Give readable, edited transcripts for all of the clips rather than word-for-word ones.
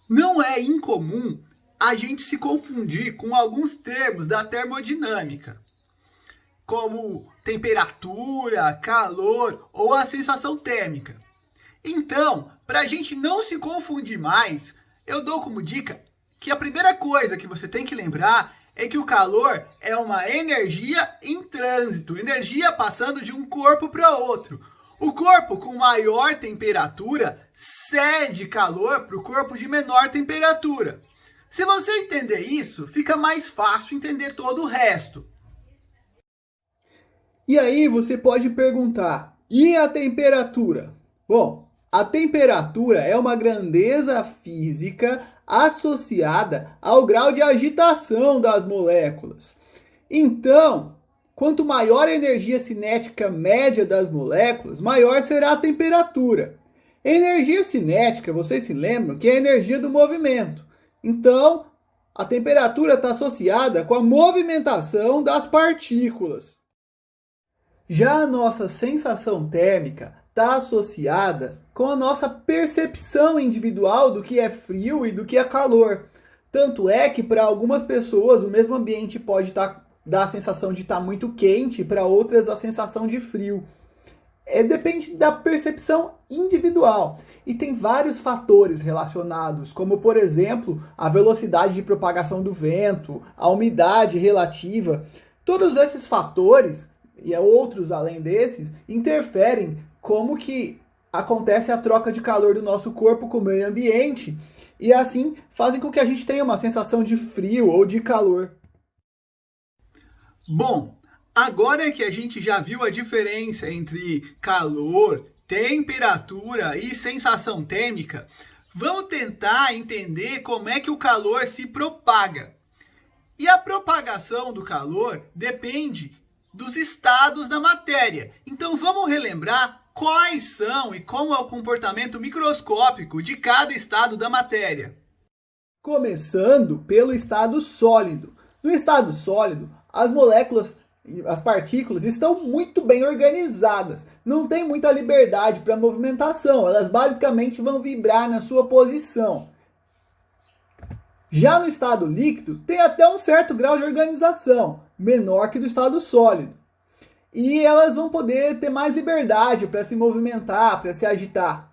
Não é incomum a gente se confundir com alguns termos da termodinâmica, como temperatura, calor ou a sensação térmica. Então, para a gente não se confundir mais, eu dou como dica que a primeira coisa que você tem que lembrar é que o calor é uma energia em trânsito, energia passando de um corpo para outro. O corpo com maior temperatura cede calor para o corpo de menor temperatura. Se você entender isso, fica mais fácil entender todo o resto. E aí você pode perguntar, e a temperatura? Bom, a temperatura é uma grandeza física associada ao grau de agitação das moléculas. Então, quanto maior a energia cinética média das moléculas, maior será a temperatura. Energia cinética, vocês se lembram que é a energia do movimento. Então, a temperatura está associada com a movimentação das partículas. Já a nossa sensação térmica está associada com a nossa percepção individual do que é frio e do que é calor. Tanto é que para algumas pessoas o mesmo ambiente pode dar a sensação de estar muito quente, para outras a sensação de frio. Depende da percepção individual. E tem vários fatores relacionados, como por exemplo, a velocidade de propagação do vento, a umidade relativa. Todos esses fatores e outros além desses, interferem como que acontece a troca de calor do nosso corpo com o meio ambiente e assim fazem com que a gente tenha uma sensação de frio ou de calor. Bom, agora que a gente já viu a diferença entre calor, temperatura e sensação térmica, vamos tentar entender como é que o calor se propaga. E a propagação do calor depende dos estados da matéria. Então vamos relembrar quais são e como é o comportamento microscópico de cada estado da matéria. Começando pelo estado sólido. No estado sólido, as moléculas, as partículas estão muito bem organizadas. Não tem muita liberdade para movimentação. Elas basicamente vão vibrar na sua posição. Já no estado líquido, tem até um certo grau de organização, menor que do estado sólido. E elas vão poder ter mais liberdade para se movimentar, para se agitar.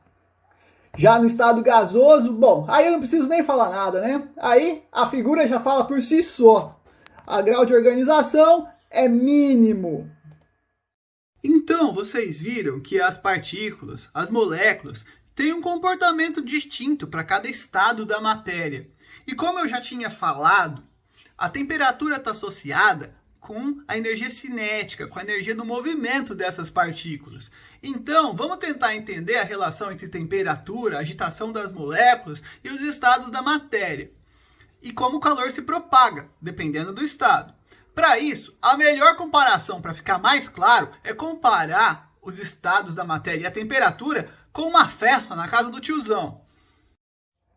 Já no estado gasoso, bom, aí eu não preciso nem falar nada, né? Aí a figura já fala por si só. O grau de organização é mínimo. Então, vocês viram que as partículas, as moléculas, têm um comportamento distinto para cada estado da matéria. E como eu já tinha falado, a temperatura está associada com a energia cinética, com a energia do movimento dessas partículas. Então, vamos tentar entender a relação entre temperatura, agitação das moléculas e os estados da matéria. E como o calor se propaga, dependendo do estado. Para isso, a melhor comparação para ficar mais claro é comparar os estados da matéria e a temperatura com uma festa na casa do tiozão.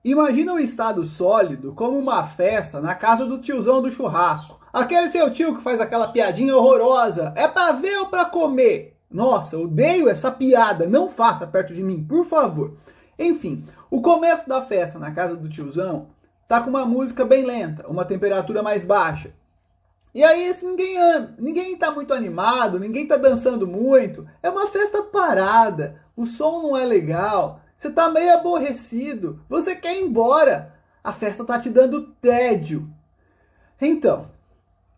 Imagina um estado sólido como uma festa na casa do tiozão do churrasco. Aquele seu tio que faz aquela piadinha horrorosa. É pra ver ou pra comer? Nossa, odeio essa piada. Não faça perto de mim, por favor. Enfim, o começo da festa na casa do tiozão tá com uma música bem lenta, uma temperatura mais baixa. E aí assim, ninguém tá muito animado, ninguém tá dançando muito. É uma festa parada, o som não é legal. Você tá meio aborrecido, você quer ir embora. A festa tá te dando tédio. Então,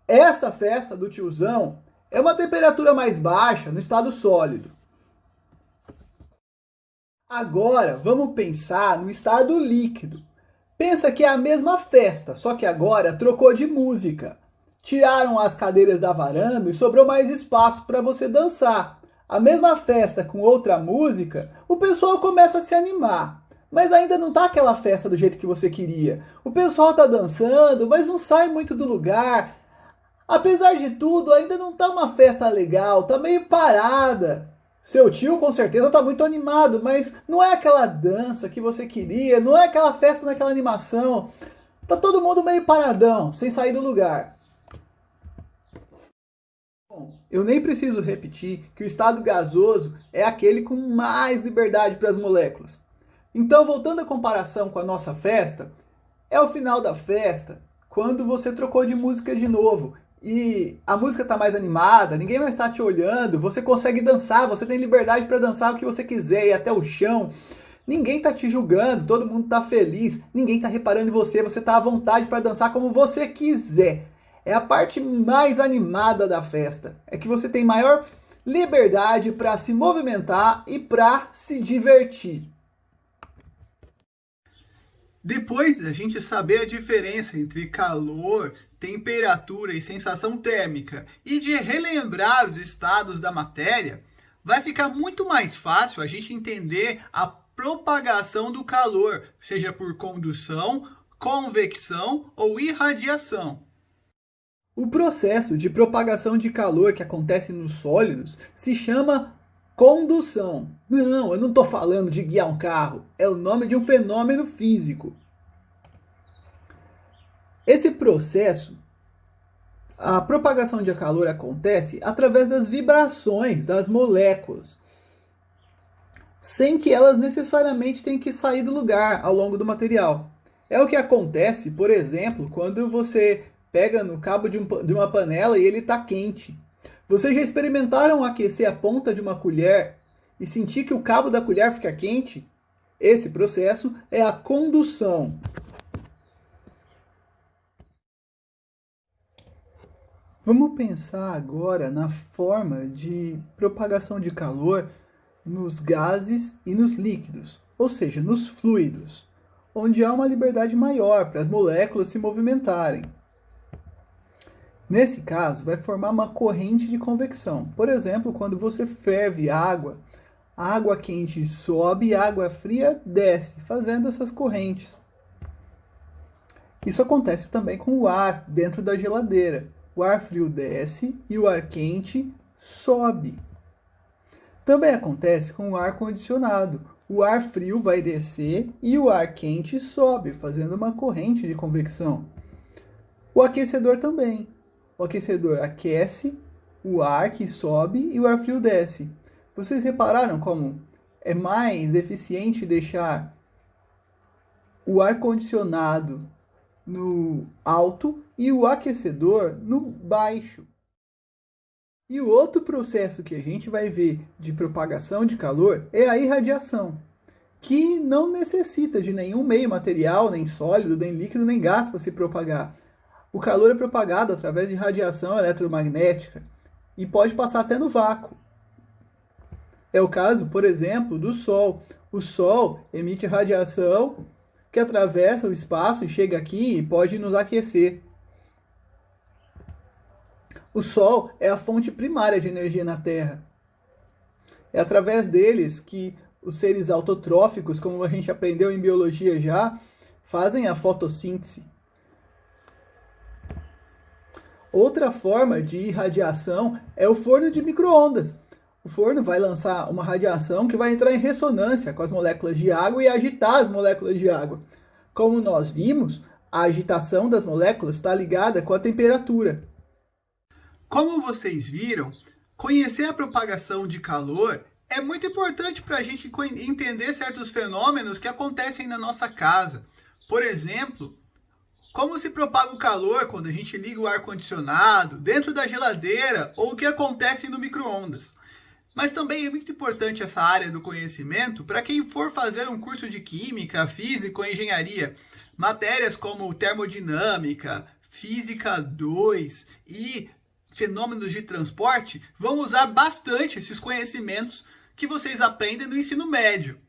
essa festa do tiozão é uma temperatura mais baixa no estado sólido. Agora, vamos pensar no estado líquido. Pensa que é a mesma festa, só que agora trocou de música. Tiraram as cadeiras da varanda e sobrou mais espaço para você dançar. A mesma festa com outra música, o pessoal começa a se animar. Mas ainda não tá aquela festa do jeito que você queria. O pessoal tá dançando, mas não sai muito do lugar. Apesar de tudo, ainda não tá uma festa legal, tá meio parada. Seu tio com certeza tá muito animado, mas não é aquela dança que você queria, não é aquela festa naquela animação. Tá todo mundo meio paradão, sem sair do lugar. Eu nem preciso repetir que o estado gasoso é aquele com mais liberdade para as moléculas. Então, voltando à comparação com a nossa festa, é o final da festa, quando você trocou de música de novo e a música está mais animada, ninguém mais está te olhando, você consegue dançar, você tem liberdade para dançar o que você quiser, ir até o chão. Ninguém está te julgando, todo mundo está feliz, ninguém está reparando em você, você está à vontade para dançar como você quiser. É a parte mais animada da festa, é que você tem maior liberdade para se movimentar e para se divertir. Depois da gente saber a diferença entre calor, temperatura e sensação térmica e de relembrar os estados da matéria, vai ficar muito mais fácil a gente entender a propagação do calor, seja por condução, convecção ou irradiação. O processo de propagação de calor que acontece nos sólidos se chama condução. Não, eu não estou falando de guiar um carro, é o nome de um fenômeno físico. Esse processo, a propagação de calor acontece através das vibrações das moléculas, sem que elas necessariamente tenham que sair do lugar ao longo do material. É o que acontece, por exemplo, quando você pega no cabo de uma panela e ele está quente. Vocês já experimentaram aquecer a ponta de uma colher e sentir que o cabo da colher fica quente? Esse processo é a condução. Vamos pensar agora na forma de propagação de calor nos gases e nos líquidos, ou seja, nos fluidos, onde há uma liberdade maior para as moléculas se movimentarem. Nesse caso, vai formar uma corrente de convecção. Por exemplo, quando você ferve água, a água quente sobe e a água fria desce, fazendo essas correntes. Isso acontece também com o ar dentro da geladeira. O ar frio desce e o ar quente sobe. Também acontece com o ar condicionado. O ar frio vai descer e o ar quente sobe, fazendo uma corrente de convecção. O aquecedor também. O aquecedor aquece o ar que sobe e o ar frio desce. Vocês repararam como é mais eficiente deixar o ar condicionado no alto e o aquecedor no baixo? E o outro processo que a gente vai ver de propagação de calor é a irradiação, que não necessita de nenhum meio material, nem sólido, nem líquido, nem gás para se propagar. O calor é propagado através de radiação eletromagnética e pode passar até no vácuo. É o caso, por exemplo, do Sol. O Sol emite radiação que atravessa o espaço e chega aqui e pode nos aquecer. O Sol é a fonte primária de energia na Terra. É através deles que os seres autotróficos, como a gente aprendeu em biologia já, fazem a fotossíntese. Outra forma de irradiação é o forno de micro-ondas. O forno vai lançar uma radiação que vai entrar em ressonância com as moléculas de água e agitar as moléculas de água. Como nós vimos, a agitação das moléculas está ligada com a temperatura. Como vocês viram, conhecer a propagação de calor é muito importante para a gente entender certos fenômenos que acontecem na nossa casa. Por exemplo, como se propaga o calor quando a gente liga o ar-condicionado, dentro da geladeira ou o que acontece no micro-ondas. Mas também é muito importante essa área do conhecimento para quem for fazer um curso de Química, Física ou Engenharia. Matérias como Termodinâmica, Física 2 e Fenômenos de Transporte vão usar bastante esses conhecimentos que vocês aprendem no ensino médio.